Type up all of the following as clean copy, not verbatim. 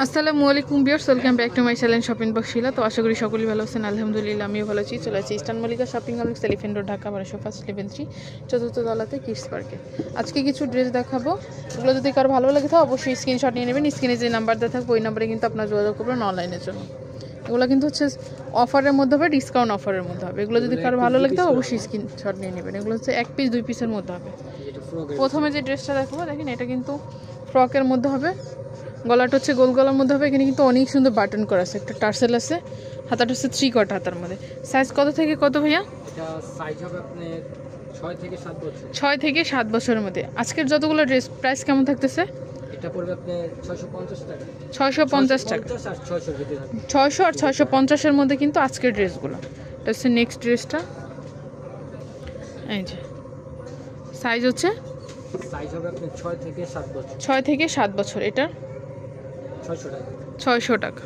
আসসালামু আলাইকুম viewers, welcome back to my channel shopping box Shila. তো আশা করি সকলেই ভালো আছেন। আলহামদুলিল্লাহ আমিও ভালো আছি। চলে আসছি eastern Mallika shopping complex, elephant road, Dhaka 1200 first level 3 চতুর্থ তলাতে কিডস পার্কে। আজকে কিছু ড্রেস দেখাবো। এগুলো যদি কারো ভালো লাগে তো অবশ্যই স্ক্রিনশট নিয়ে নেবেন। স্ক্রিনে যে নাম্বার দেওয়া থাকবে ওই নাম্বারে কিন্তু আপনার যোগাযোগ করবেন অনলাইনের জন্য। এগুলো কিন্তু হচ্ছে অফারের মধ্যে হবে, ডিসকাউন্ট অফারের মধ্যে হবে। এগুলো যদি কারো ভালো লাগে তো অবশ্যই স্ক্রিনশট নিয়ে নেবেন। এগুলো হচ্ছে 1 পিস 2 পিসের মধ্যে হবে। প্রথমে যে ড্রেসটা দেখাবো দেখেন, এটা কিন্তু ফ্রকের মধ্যে হবে। গলাটা হচ্ছে গোল গলার মধ্যে হবে। এখানে কিন্তু অনেক সুন্দর বাটন করা আছে, একটা টার্সেল আছে। হাতাটা হচ্ছে 3 কোয়ার্টার হাতার মধ্যে। সাইজ কত থেকে কত ভাইয়া? এটা সাইজ হবে আপনার 6 থেকে 7 বছর। 6 থেকে 7 বছরের মধ্যে। আজকের যতগুলো ড্রেস প্রাইস কেমন থাকতেছে? এটা পড়বে আপনার 650 টাকা। 650 টাকা। 600 ভিতরে থাকে। 600 আর 650 এর মধ্যে কিন্তু আজকের ড্রেসগুলো। এটা হচ্ছে নেক্সট ড্রেসটা। এই যে সাইজ হচ্ছে সাইজ হবে আপনার 6 থেকে 7 বছর। 6 থেকে 7 বছর। এটা 600 টাকা। 600 টাকা।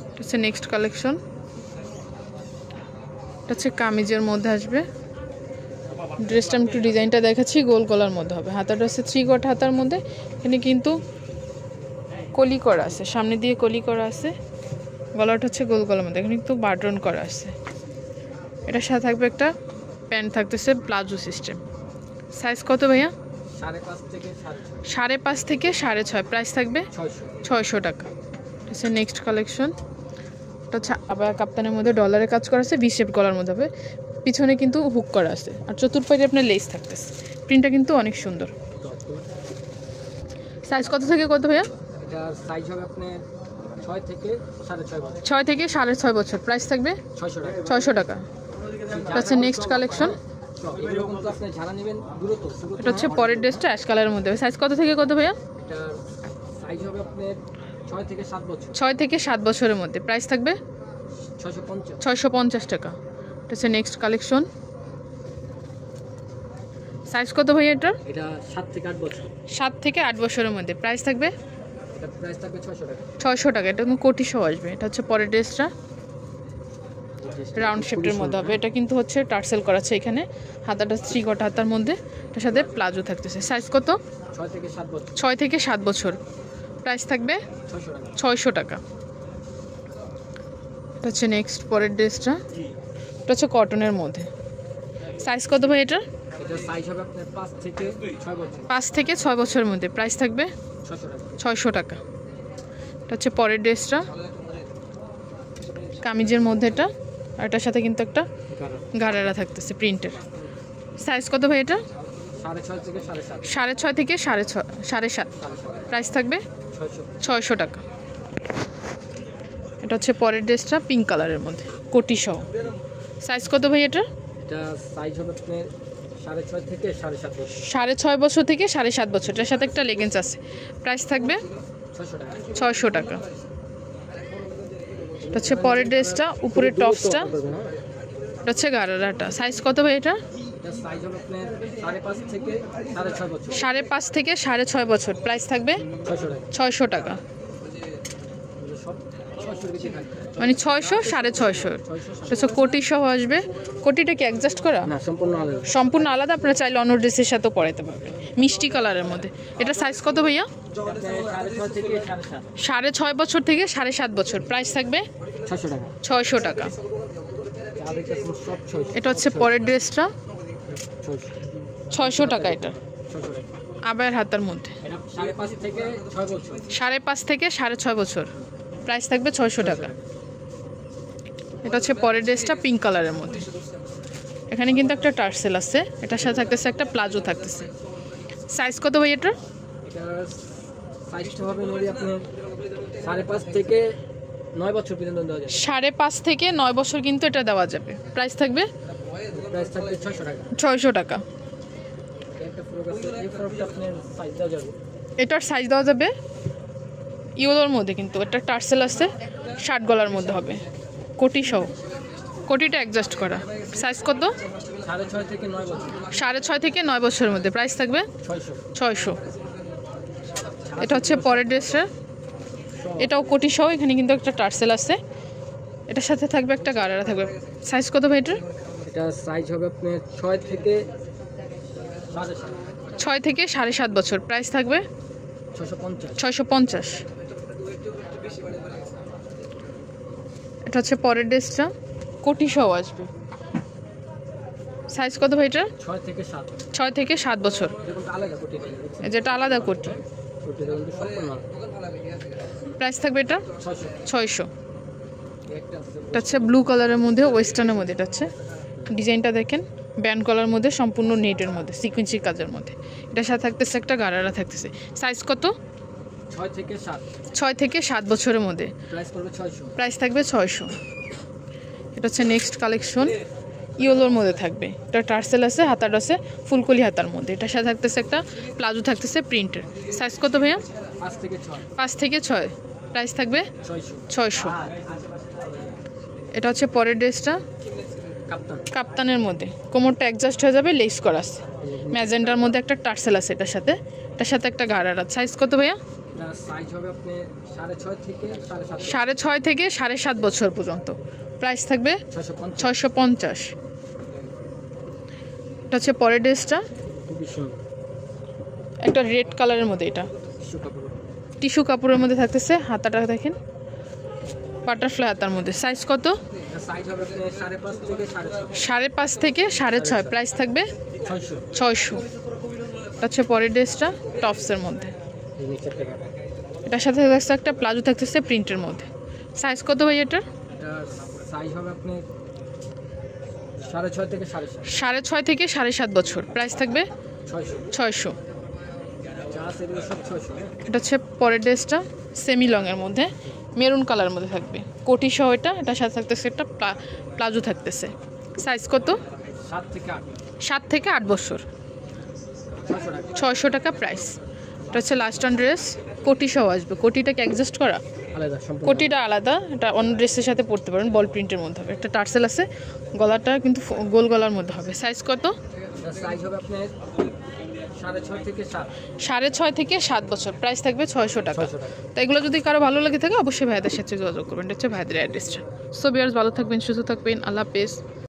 এটা হচ্ছে নেক্সট কালেকশন। এটা হচ্ছে কামিজের মধ্যে আসবে। ড্রেসটা আমি একটু ডিজাইনটা দেখাচ্ছি। গোল গলার মধ্যে হবে। হাতাটা হচ্ছে 3 কোয়ার্টার হাতার মধ্যে। এখানে কিন্তু কলি করা আছে, সামনে দিয়ে কলি করা আছে। গলাটা হচ্ছে গোল গলার মধ্যে। এখানে কিন্তু বাটন করা আছে। এটার সাথে থাকবে একটা প্যান্ট, থাকতেছে প্লাজো সিস্টেম। সাইজ কত ভাইয়া? 5.5 থেকে 6.5। 5.5 থেকে 6.5। প্রাইস থাকবে 600 টাকা। এটা হচ্ছে নেক্সট কালেকশন। এটা হচ্ছে আবার কাপ্তানের মধ্যে ডলারের কাজ করা আছে, ভি শেপ গলার মধ্যে হবে। পিছনে কিন্তু হুক করা আছে, আর চতুর্পাশে আপনার লেস থাকতেছে। প্রিন্টটা কিন্তু অনেক সুন্দর। সাইজ কত থেকে কত ভাইয়া? এটা সাইজ হবে আপনার 6 থেকে 6.5 বছর। 6 থেকে 6.5 বছর। প্রাইস থাকবে 600 টাকা। 600 টাকা। এটা হচ্ছে নেক্সট কালেকশন। এগুলো কিন্তু আপনি জানা নেবেন দূরত্ব। এটা হচ্ছে পরের ড্রেসটা অ্যাশ কালারের মধ্যে। সাইজ কত থেকে কত ভাইয়া? এটা সাইজ হবে আপনার 6 থেকে 7 বছর। 6 থেকে 7 বছরের মধ্যে। প্রাইস থাকবে 650। 650 টাকা। এটা হচ্ছে নেক্সট কালেকশন। সাইজ কত ভাইয়া এটা? এটা 7 থেকে 8 বছর। 7 থেকে 8 বছরের মধ্যে। প্রাইস থাকবে এটা প্রাইস থাকবে 600 টাকা। 600 টাকা। এটা কিন্তু কোটি সহ আসবে। এটা হচ্ছে পরের ড্রেসটা, রাউন্ড শেপের মধ্যে হবে। এটা কিন্তু হচ্ছে টার্সেল করা আছে এখানে। হাতাটা 3 কোয়ার্টার হাতার মধ্যে। এটার সাথে প্লাজো থাকতেছে। সাইজ কত? 6 থেকে 7 বছর। 6 থেকে 7 বছর। প্রাইস থাকবে 600 টাকা। 600 টাকা। এটা হচ্ছে নেক্সট পরের ড্রেসটা। এটা হচ্ছে কটনের মধ্যে। সাইজ কত ভাই এটা? এটা সাইজ হবে আপনার 5 থেকে 6 বছর। 5 থেকে 6 বছরের মধ্যে। প্রাইস থাকবে 600 টাকা। 600 টাকা। এটা হচ্ছে পরের ড্রেসটা, কামিজের মধ্যে এটা। আর এটার সাথে কিন্তু একটা গারারা থাকতেছে প্রিন্টের। সাইজ কত ভাই এটা? 6.5 থেকে 7.5। 6.5 থেকে 7.5। প্রাইস থাকবে 600 টাকা। এটা হচ্ছে পরের ড্রেসটা, পিঙ্ক কালারের মধ্যে কোটি সহ। সাইজ কত ভাই এটা? এটা সাইজ হবে আপনার 6.5 থেকে 7.5 বছর। 6.5 বছর থেকে 7.5 বছর। এটার সাথে একটা লেগিংস আছে। প্রাইস থাকবে 600 টাকা। 600 টাকা। এটা হচ্ছে পরের ড্রেসটা, উপরের টপসটা। এটা হচ্ছে গারারাটা। সাইজ কত ভাই এটা? এটা সাইজ হবে আপনার 5.5 থেকে 6.5 বছর। 5.5 থেকে 6.5 বছর। প্রাইস থাকবে 600 টাকা। 600 টাকা। সব 600 টাকা থাকবে। মানে 600 650। এটা হচ্ছে কোটি সহ আসবে। কোটিটা কি অ্যাডজাস্ট করা? না, সম্পূর্ণ আলাদা। সম্পূর্ণ আলাদা। আপনারা চাইলে অন্য ড্রেসের সাথেও পরাতে পারবেন। মিষ্টি কালারের মধ্যে। এটা সাইজ কত ভাইয়া? 6.5 থেকে 7.5। 6.5 বছর থেকে 7.5 বছর। প্রাইস থাকবে 600 টাকা। 600 টাকা। যাদের কাছে সব 600। এটা হচ্ছে পরের ড্রেসটা, 600। 600 টাকা। এটা 600 টাকা। আবার হাতার মধ্যে। এটা 5.5 থেকে 6 বছর। 5.5 থেকে 6.5 বছর। প্রাইস থাকবে 600 টাকা। এটা হচ্ছে পরের ড্রেসটা, পিঙ্ক কালারের মধ্যে। এখানে কিন্তু একটা টার্সেল আছে। এটার সাথে থাকতেছে একটা প্লাজো থাকতেছে। সাইজ কত ভাই এটা? এটা সাইজটা হবে নরি আপনার 5.5 থেকে 9 বছর পর্যন্ত দেওয়া যাবে। 5.5 থেকে 9 বছর কিন্তু এটা দেওয়া যাবে। প্রাইস থাকবে প্রাইস থাকবে 600 টাকা। 600 টাকা। একটা ফ্রক আছে, এই ফ্রকটা আপনার সাইজ দেওয়া যাবে। এটার সাইজ দেওয়া যাবে ইয়েলোর মধ্যে, কিন্তু একটা টার্সেল আছে, শার্ট গলার মধ্যে হবে, কোটি সহ। কোটিটা অ্যাডজাস্ট করা। সাইজ কত? 6.5 থেকে 9 বছর। 6.5 থেকে 9 বছরের মধ্যে। প্রাইস থাকবে 600। 600। এটা হচ্ছে পরের ড্রেসটা। এটাও কোটি সহ। এখানে কিন্তু একটা টার্সেল আছে। এটার সাথে থাকবে একটা গারারা থাকবে। সাইজ কত ভাই এটার? এটা সাইজ হবে আপনার 6 থেকে 7.5। 6 থেকে 7.5 বছর। প্রাইস থাকবে 650। 650। এটা হচ্ছে পরের ড্রেসটা, কোটি সহ আসবে। সাইজ কত ভাই এটা? 6 থেকে 7। 6 থেকে 7 বছর। দেখুন আলাদা কোটি, যেটা আলাদা কোটি। কোটিটা কিন্তু সম্পূর্ণ প্রাইস থাকবে এটা 600। 600। একটা আছে এটা হচ্ছে ব্লু কালারের মধ্যে, ওয়েস্টার্নের মধ্যে। এটা হচ্ছে ডিজাইনটা দেখেন, ব্যান্ড কলার মধ্যে, সম্পূর্ণ নেটের মধ্যে, সিকোয়েন্সির কাজের মধ্যে। এটার সাথে থাকতেছে একটা গারারা থাকতেছে। সাইজ কত? 6 থেকে 7। 6 থেকে 7 বছরের মধ্যে। প্রাইস করবে 600। প্রাইস থাকবে 600। এটা হচ্ছে নেক্সট কালেকশন, ইয়েলোর মধ্যে থাকবে। এটা টার্সেল আছে, হাতার আছে ফুলকলি হাতার মধ্যে। এটার সাথে থাকতেছে একটা প্লাজো থাকতেছে প্রিন্টের। সাইজ কত ভাইয়া? 5 থেকে 6। 5 থেকে 6। প্রাইস থাকবে 600। 600। এটা হচ্ছে পরের ড্রেসটা, কাপ্তান। কাপ্তানের মধ্যে, কোমরটা অ্যাডজাস্ট হয়ে যাবে, লেস করা আছে, ম্যাজেন্ডার মধ্যে একটা টার্সেল আছে এটার সাথে একটা গারারা। সাইজ কত ভাইয়া? সাইজ হবে আপনি 6.5 থেকে 7.5। 6.5 থেকে 7.5 বছর পর্যন্ত। প্রাইস থাকবে 650। 650। এটা হচ্ছে পরের ড্রেসটা, খুবই সুন্দর একটা রেড কালারের মধ্যে। এটা টিস্যু কাপড়। টিস্যু কাপড়ের মধ্যে থাকতেছে, হাতাটা দেখেন বাটারফ্লাই হাতার মধ্যে। সাইজ কত? সাইজ হবে আপনি 5.5 থেকে 6.5। 5.5 থেকে 6.5। প্রাইস থাকবে 600। 600। এটা হচ্ছে পরের ড্রেসটা, টপসের মধ্যে। এই নিচের টাকা। এটার সাথে থাকছে একটা প্লাজো থাকতেছে প্রিন্টের মধ্যে। সাইজ কত ভাই এটার? এটা সাইজ হবে আপনি 6.5 থেকে 7.5। 6.5 থেকে 7.5 বছর। প্রাইস থাকবে 600। 600। যা আছে এগুলো সব 600। এটা হচ্ছে পরের ড্রেসটা, সেমি লংয়ের মধ্যে, মেরুন কালারের মধ্যে থাকবে, কোটি সহ। এটার সাথে থাকতেছে একটা প্লাজো থাকতেছে। সাইজ কত? 7 থেকে 8। 7 থেকে 8 বছর। 600 টাকা। 600 টাকা প্রাইস। এটা হচ্ছে লাস্ট অন ড্রেস, কোটি সহ আসবে। কোটিটাকে অ্যাডজাস্ট করা, আলাদা সম্পূর্ণ। কোটিটা আলাদা, এটা অন্য ড্রেসের সাথে পরতে পারেন, বল প্রিন্টের মধ্যে হবে। একটা টার্সেল আছে, গলাটা কিন্তু গোল গলার মধ্যে হবে। সাইজ কত? এটা সাইজ হবে আপনার 6.5 থেকে 7। 6.5 থেকে 7 বছর। প্রাইস থাকবে 600 টাকা। 600 টাকা। তো এগুলো যদি কারো ভালো লাগে থাকে অবশ্যই ভাইয়াদের সাথে যোগাযোগ করবেন। এটা হচ্ছে ভাইয়াদের অ্যাড্রেসটা। সো ভিউয়ার্স, ভালো থাকবেন, সুস্থ থাকবেন, আল্লাহ হাফেজ।